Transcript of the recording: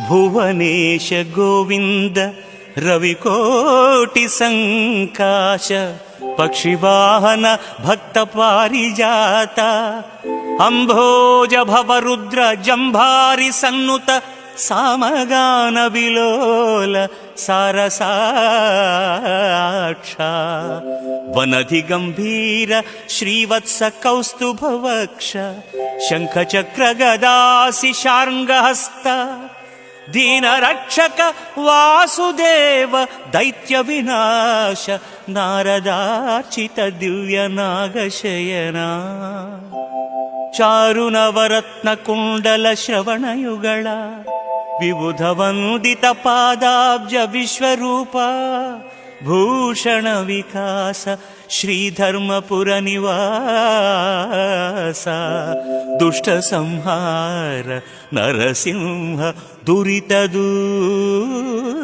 ಭುವನೇಶ ಗೋವಿಂದ ರವಿಕೋಟಿ ಸಂಕಾಶ ಪಕ್ಷಿವಾಹನ ಭಕ್ತ ಪಾರಿಜಾತ ಅಂಭೋಜ ಭವರುದ್ರ ಜಂಭಾರಿ ಸನ್ನುತ ಸಾಮಗಾನ ವಿಲೋಲ ಸಾರಸಾಕ್ಷ ವನಧಿ ಗಂಭೀರ ಶ್ರೀವತ್ಸ ಕೌಸ್ತುಭವಕ್ಷ ಶಂಖಚಕ್ರ ಗದಾಸಿ ಶಾರ್ಂಗಹಸ್ತ ದೀನರಕ್ಷಕ ವಾಸುದೇವ ದೈತ್ಯ ವಿನಾಶ ನಾರದಾರ್ಚಿತ ದಿವ್ಯ ನಾಗಶಯನ ಚಾರು ನವರತ್ನ ಕುಂಡಲ ಶ್ರವಣಯುಗಳ ವಿಬುಧ ವಂದಿತ ಪಾದಾಬ್ಜ ವಿಶ್ವರೂಪ ಭೂಷಣ ವಿಕಾಸ ಶ್ರೀಧರ್ಮಪುರ ನಿವಾಸ ದುಷ್ಟ ಸಂಹಾರ ನರಸಿಂಹ ದುರಿತ ದೂರ